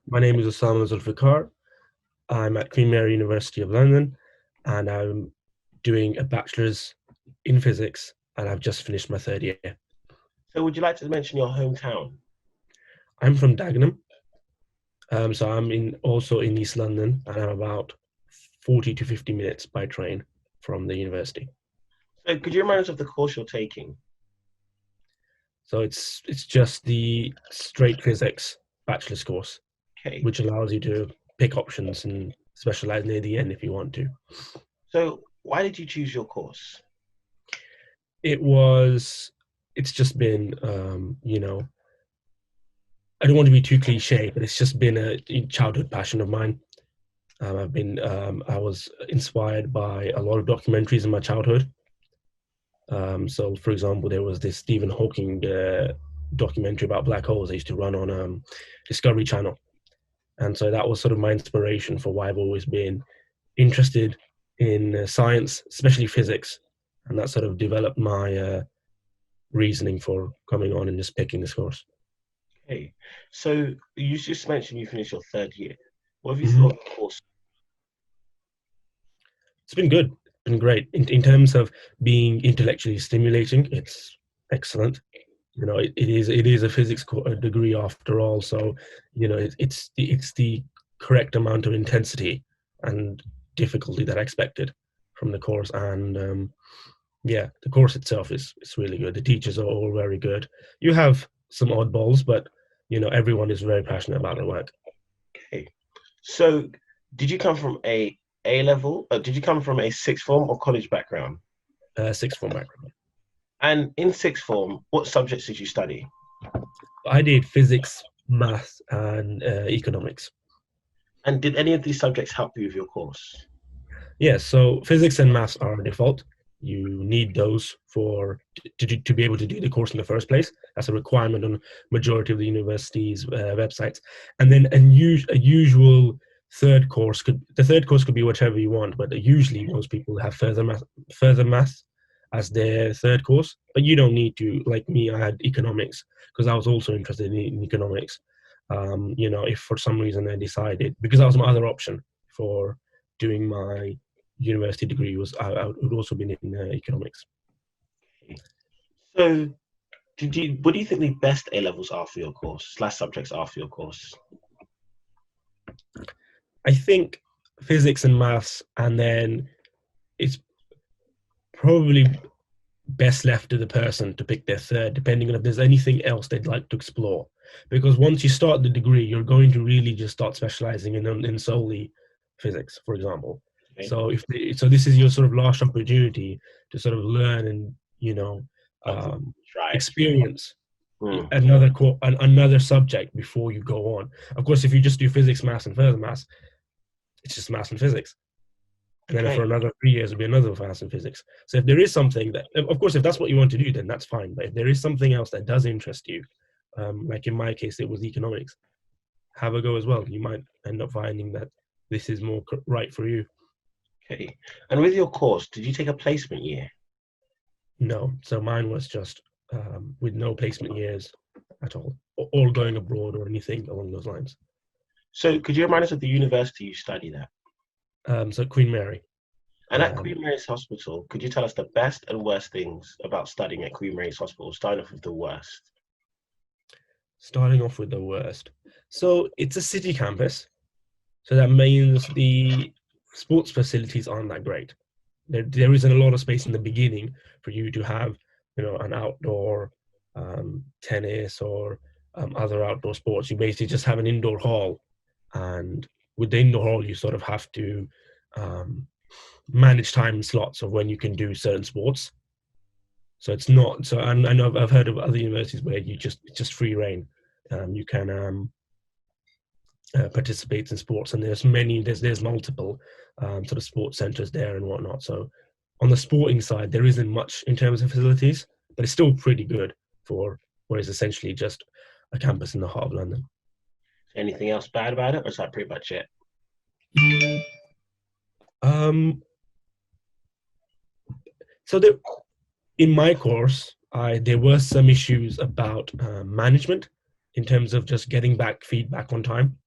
My name is Usama Zulfikar. I'm at Queen Mary University of London, and I'm doing a bachelor's in physics, and I've just finished my third year. So would you like to mention your hometown? I'm from Dagenham, so I'm in also in East London, and I'm about 40 to 50 minutes by train from the university. So could you remind us of the course you're taking? So it's just the straight physics bachelor's course, Okay. which allows you to pick options and specialize near the end if you want to. So why did you choose your course? It was, it's just been, I don't want to be too cliche, but it's just been a childhood passion of mine. I was inspired by a lot of documentaries in my childhood. So, for example, there was this Stephen Hawking documentary about black holes. They used to run on Discovery Channel, and so that was sort of my inspiration for why I've always been interested in science, especially physics, and that sort of developed my reasoning for coming on and just picking this course. Okay. So you just mentioned you finished your third year. What have you Hmm. thought of the course? It's been good, been great in terms of being intellectually stimulating. It's excellent. It is a physics degree after all, so it's the correct amount of intensity and difficulty that I expected from the course, and yeah, the course itself is really good. The teachers are all very good. You have some oddballs, but everyone is very passionate about their work. Okay. So did you come from A level? Did you come from a sixth form or college background? Sixth form background. And in sixth form, what subjects did you study? I did physics, math, and economics. And did any of these subjects help you with your course? Yeah, so physics and maths are default. You need those for to be able to do the course in the first place. That's a requirement on majority of the university's websites. And then a usual third course could be whatever you want, but usually most people have further math as their third course. But you don't need to. Like me, I had economics because I was also interested in economics. If for some reason I decided, because that was my other option for doing my university degree, I would also been in economics. So what do you think the best A levels are for your course, slash subjects are for your course? I think physics and maths, and then it's probably best left to the person to pick their third, depending on if there's anything else they'd like to explore. Because once you start the degree, you're going to really just start specializing in solely physics, for example. Okay. So this is your sort of last opportunity to sort of learn and Okay. um, Right. experience Hmm. another subject before you go on. Of course, if you just do physics, maths, and further maths, it's just maths and physics. And then for Okay. another 3 years, it'll be another maths and physics. So if there is something that, of course, if that's what you want to do, then that's fine. But if there is something else that does interest you, like in my case, it was economics, have a go as well. You might end up finding that this is more right for you. Okay. And with your course, did you take a placement year? No, so mine was just with no placement years at all, or going abroad or anything along those lines. So could you remind us of the university you studied at? So Queen Mary. And at Um, Queen Mary's Hospital, could you tell us the best and worst things about studying at Queen Mary's Hospital, starting off with the worst? Starting off with the worst. So it's a city campus, so that means the sports facilities aren't that great. There isn't a lot of space in the beginning for you to have, an outdoor tennis or other outdoor sports. You basically just have an indoor hall, and with the indoor hall, you sort of have to um, manage time slots of when you can do certain sports. So it's not. So I know I've heard of other universities where it's just free reign. You can participate in sports, and there's multiple sort of sports centres there and whatnot. So on the sporting side, there isn't much in terms of facilities, but it's still pretty good for what is essentially just a campus in the heart of London. Anything else bad about it, or is that pretty much it? Um, so in my course, there were some issues about management in terms of just getting back feedback on time.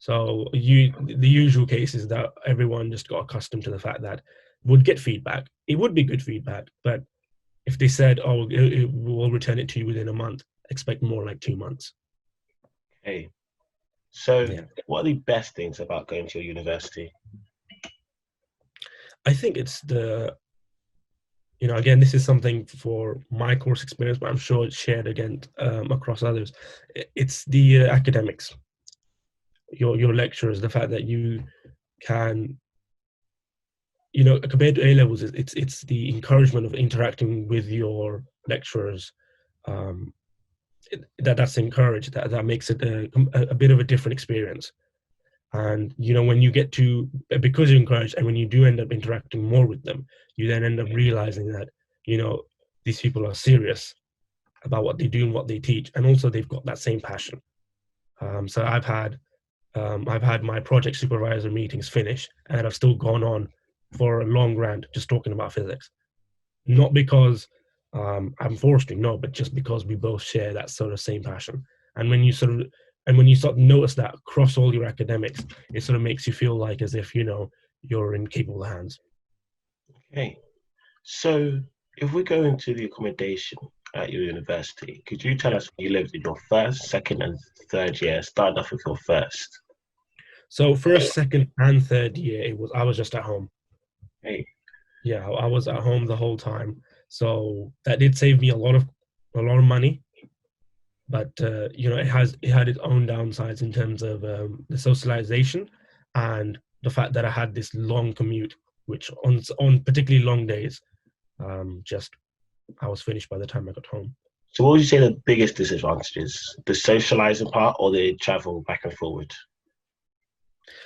So the usual case is that everyone just got accustomed to the fact that would get feedback. It would be good feedback, but if they said, "Oh, we'll return it to you within a month," expect more like 2 months. Okay. So, Yeah, what are the best things about going to your university? I think it's the again, this is something for my course experience, but I'm sure it's shared again across others. It's the academics, your lecturers, the fact that you can compared to A levels, it's the encouragement of interacting with your lecturers, um, that's encouraged. That makes it a bit of a different experience. And when you get to because you're encouraged, and when you do end up interacting more with them, you then end up realizing that you know these people are serious about what they do and what they teach, and also they've got that same passion. So I've had my project supervisor meetings finish, and I've still gone on for a long rant just talking about physics. Not because I'm forced to, no, but just because we both share that sort of same passion. And when you start to notice that across all your academics, it sort of makes you feel like as if you're in capable hands. Okay. So, if we go into the accommodation at your university, could you tell Yeah. us where you lived in your first, second, and third year? Start off with your first. So first, second, and third year, I was just at home. Hey, Yeah, I was at home the whole time. So that did save me a lot of money, but it had its own downsides in terms of the socialization and the fact that I had this long commute, which on particularly long days, just I was finished by the time I got home. so what would you say the biggest disadvantage is? The socializing part or the travel back and forward?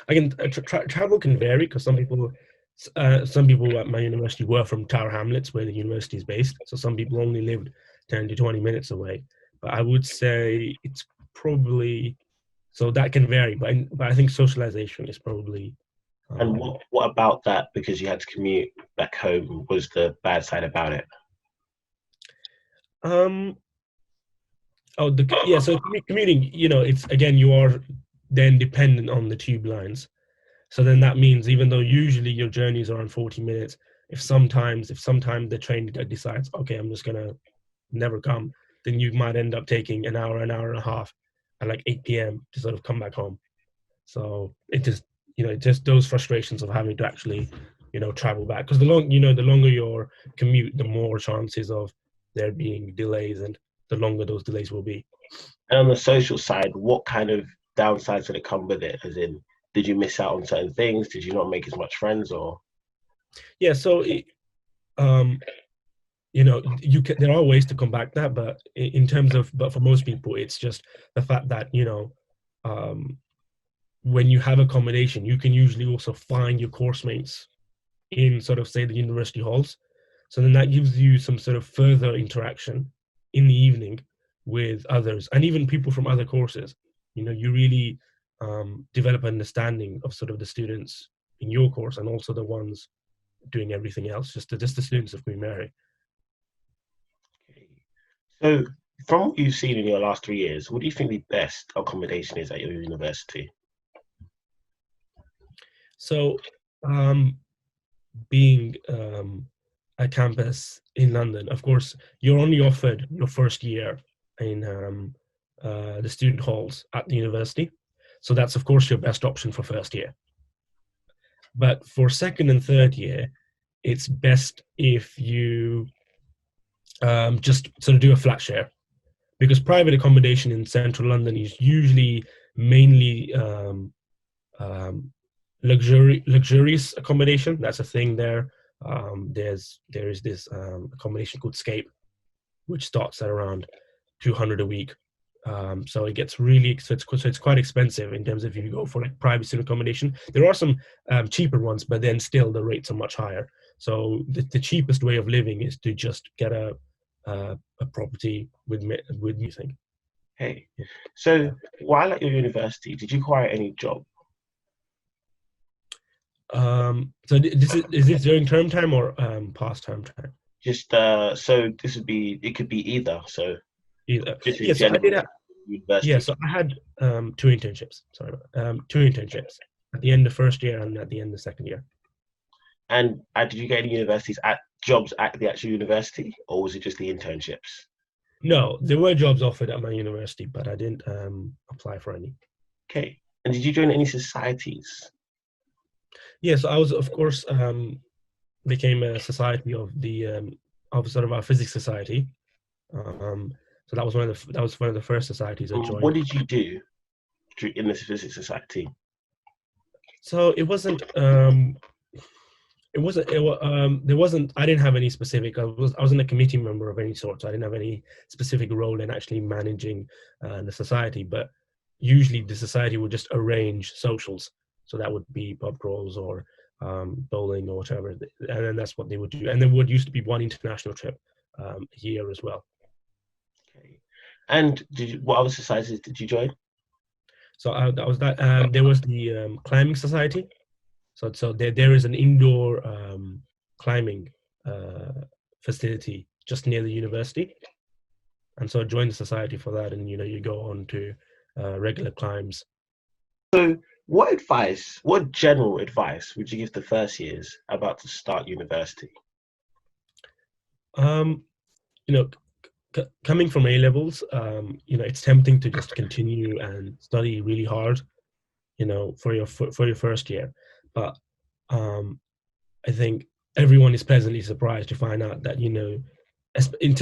Again, travel can vary because some people at my university were from Tower Hamlets, where the university is based. So some people only lived 10 to 20 minutes away. But I would say it's probably so that can vary. But I think socialization is probably And um, what about that, because you had to commute back home, was the bad side about it? um yeah. So commuting, it's again you are then dependent on the tube lines. So then that means even though usually your journeys are on 40 minutes, if sometime the train decides, okay, I'm just gonna never come, then you might end up taking an hour and a half at like 8 p.m. to sort of come back home. So it just those frustrations of having to actually, travel back. Because the longer your commute, the more chances of there being delays, and the longer those delays will be. And on the social side, what kind of downsides did it come with it? As in, did you miss out on certain things? Did you not make as much friends, or Yeah. So um, there are ways to combat that, but but for most people, it's just the fact that um, when you have accommodation, you can usually also find your course mates in sort of say the university halls. So then that gives you some sort of further interaction in the evening with others and even people from other courses. You really develop understanding of sort of the students in your course and also the ones doing everything else, just the students of Queen Mary. so? From what you've seen in your last 3 years, what do you think the best accommodation is at your university? So being a campus in London, of course, you're only offered your first year in the student halls at the university. So that's, of course, your best option for first year. But for second and third year, it's best if you just sort of do a flat share because private accommodation in central London is usually mainly um, luxurious accommodation. That's a thing there. There is this accommodation called Scape, which starts at around 200 a week. So it gets really so it's quite expensive in terms of if you go for like private student accommodation. There are some cheaper ones, but then still the rates are much higher. So the cheapest way of living is to just get a property with music. Hey, Yeah. so while at your university, did you acquire any job? So is this during term time or past term time? Just so this would be, it could be either. So Either. just in Yeah, so I did. general. Yeah, university? so I had two internships. Sorry, two internships at the end of first year and at the end of second year. And did you get any universities at jobs at the actual university, or was it just the internships? No, there were jobs offered at my university, but I didn't apply for any. Okay. And did you join any societies? Yeah, so I was, of course, became a society of sort of our physics society. Um, so that was one of the first societies I What joined. did you do in this physics society? So there wasn't I didn't have any specific. I wasn't a committee member of any sort, so I didn't have any specific role in actually managing the society. But usually the society would just arrange socials, so that would be pub crawls or bowling or whatever, and then that's what they would do. And there would used to be one international trip a year as well. Okay. And what other societies did you join? So that was that. There was the climbing society. So there is an indoor climbing facility just near the university, and so I joined the society for that. And you go on to regular climbs. So, what general advice would you give the first years about to start university? Um, you know, coming from A levels, it's tempting to just continue and study really hard, for your first year, but um, I think everyone is pleasantly surprised to find out that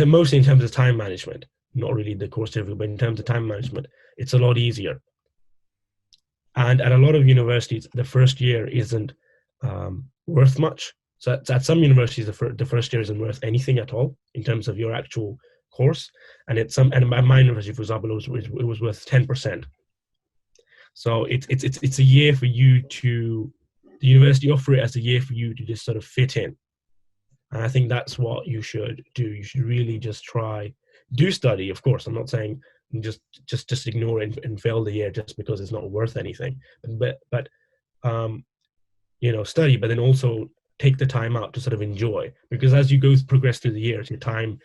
mostly in terms of time management, not really the course delivery, but in terms of time management, it's a lot easier. And at a lot of universities, the first year isn't worth much. So at some universities, the first year isn't worth anything at all in terms of your actual course. And at my university, for example, it was worth 10%. So it's a year for you to the university offer it as a year for you to just sort of fit in. And I think that's what you should do. You should really just do study. Of course, I'm not saying just ignore it and fail the year just because it's not worth anything. But study, but then also take the time out to sort of enjoy, because as you progress through the years, your time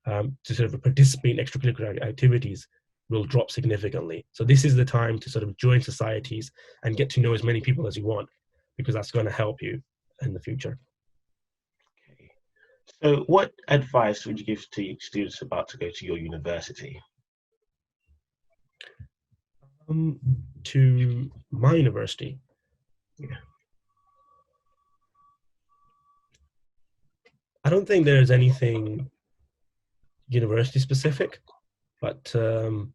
to sort of participate in extracurricular activities will drop significantly. So this is the time to sort of join societies and get to know as many people as you want, because that's going to help you in the future. Okay. So, what advice would you give to students about to go to your university? To my university, Yeah. I don't think there's anything university specific, but So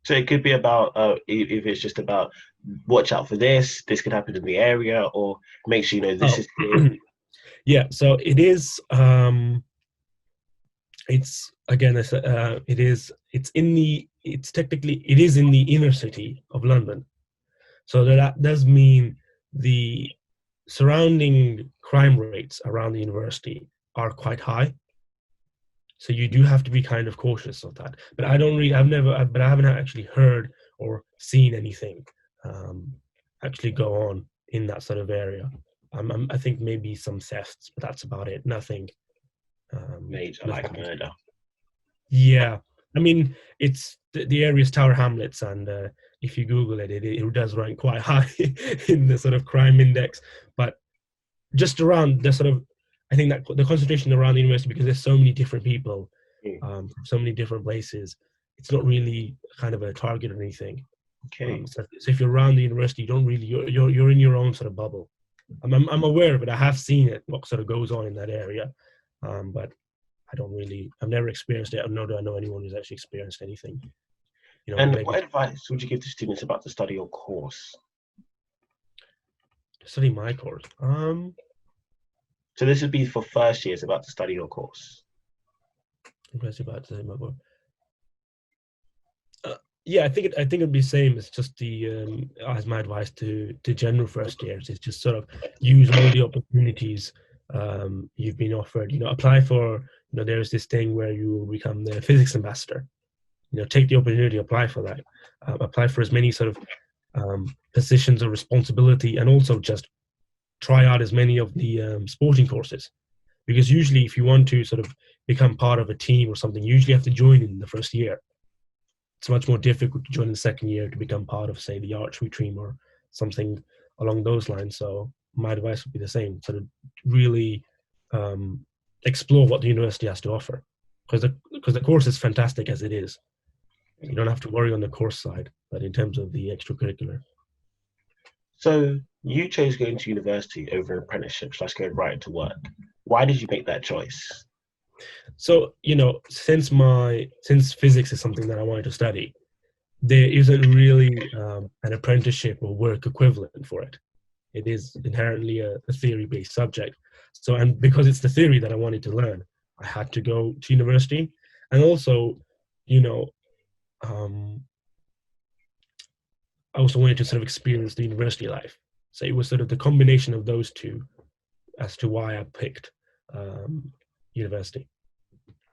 it could be about if it's just about watch out for this. This could happen in the area, or make sure you know this is here. yeah. So it is. It's again. It is in the inner city of London. So that does mean the surrounding crime rates around the university are quite high. So you do have to be kind of cautious of that. But I haven't actually heard or seen anything actually go on in that sort of area. I think maybe some thefts, but that's about it. Nothing. Major, like Nothing. murder. Yeah, I mean, it's the area's Tower Hamlets, and if you Google it, it does rank quite high in the sort of crime index. But just around the sort of, I think that the concentration around the university, because there's so many different people, from so many different places, it's not really kind of a target or anything. Okay. So if you're around the university, you don't really you're in your own sort of bubble. I'm aware of it. I have seen it, what sort of goes on in that area, but I've never experienced it, nor do I know anyone who's actually experienced anything. And Maybe what advice would you give to students about to study your course? study my course. So this would be for first years about to study your course. About to say my course. Yeah, I think it'd be the same. It's just as my advice to general first years is just sort of use all the opportunities you've been offered. Apply for. There's this thing where you will become the physics ambassador. Take the opportunity, apply for that. Apply for as many sort of positions of responsibility, and also just try out as many of the sporting courses. Because usually, if you want to sort of become part of a team or something, you usually have to join in the first year. it's much more difficult to join in the second year to become part of, say, the archery team or something along those lines. So my advice would be the same: sort of really explore what the university has to offer, because the course is fantastic as it is. You don't have to worry on the course side, but in terms of the extracurricular. So you chose going to university over an apprenticeship slash going right into work. Why did you make that choice? So, since physics is something that I wanted to study, there isn't really an apprenticeship or work equivalent for it. It is inherently a theory-based subject. So, and because it's the theory that I wanted to learn, I had to go to university. And also, you know, um, I also wanted to sort of experience the university life. So it was sort of the combination of those two as to why I picked university.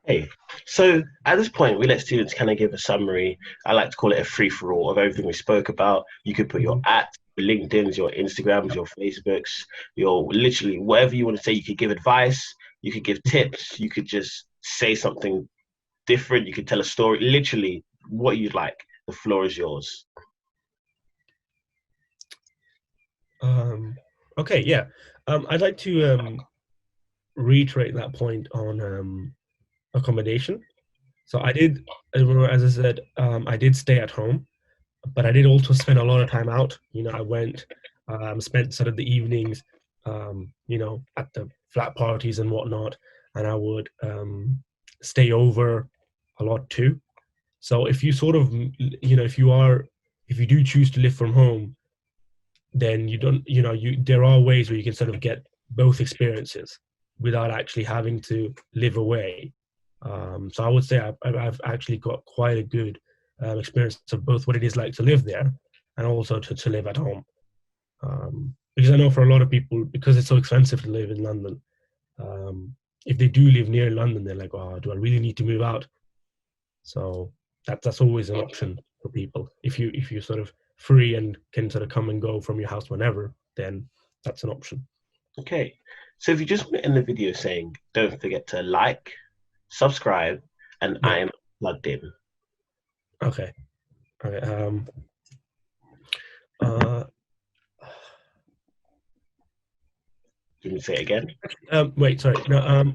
Hey, so at this point, we let students kind of give a summary. I like to call it a free for all of everything we spoke about. You could put your Mhm. your LinkedIn's, your Instagrams, your Facebooks, your literally whatever you want to say. You could give advice, you could give tips, you could just say something different, you could tell a story, literally what you'd like. The floor is yours. Okay, yeah. I'd like to reiterate that point on accommodation. So I did, as I said, I did stay at home, but I did also spend a lot of time out. I went, spent sort of the evenings, at the flat parties and whatnot, and I would stay over a lot too. So if you sort of, if you do choose to live from home, then you don't, there are ways where you can sort of get both experiences without actually having to live away. So I would say I've actually got quite a good experience of both what it is like to live there and also to live at home. Because I know for a lot of people, because it's so expensive to live in London, if they do live near London, they're like, oh, do I really need to move out? So that's always an option for people. If you're sort of free and can sort of come and go from your house whenever, then that's an option. Okay, so if you just went in the video saying, don't forget to like, subscribe, and Yeah. I am plugged in. Okay. Okay. Uh, Can you say it again? Wait. Sorry. No.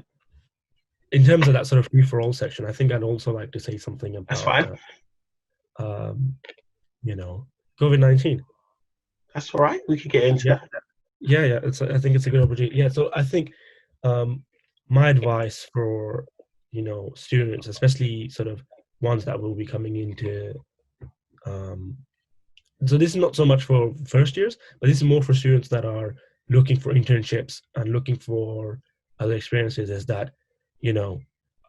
In terms of that sort of free for all section, I think I'd also like to say something That's about, fine. um, COVID-19. That's all right. We could get into Yeah. that. Yeah. Yeah. I think it's a good opportunity. Yeah. So I think um, my advice for students, especially sort of ones that will be coming into um, so this is not so much for first years, but this is more for students that are looking for internships and looking for other experiences. Is that you know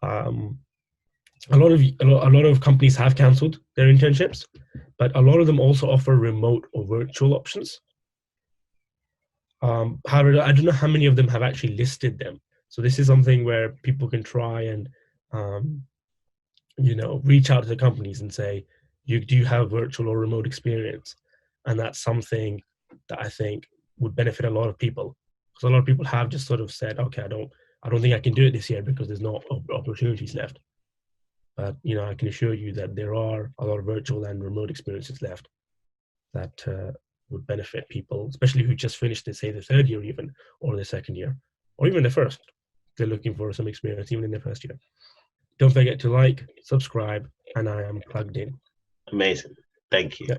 um, a lot of companies have cancelled their internships, but a lot of them also offer remote or virtual options. However, I don't know how many of them have actually listed them. So this is something where people can try and um, reach out to the companies and say, you do you have virtual or remote experience? And that's something that I think would benefit a lot of people, because a lot of people have just sort of said, okay, I don't think I can do it this year because there's no opportunities left. But I can assure you that there are a lot of virtual and remote experiences left that would benefit people, especially who just finished, say, the third year even, or the second year, or even the first. They're looking for some experience even in their first year. Don't forget to like, subscribe, and I am plugged in. Amazing. Thank you. Yeah.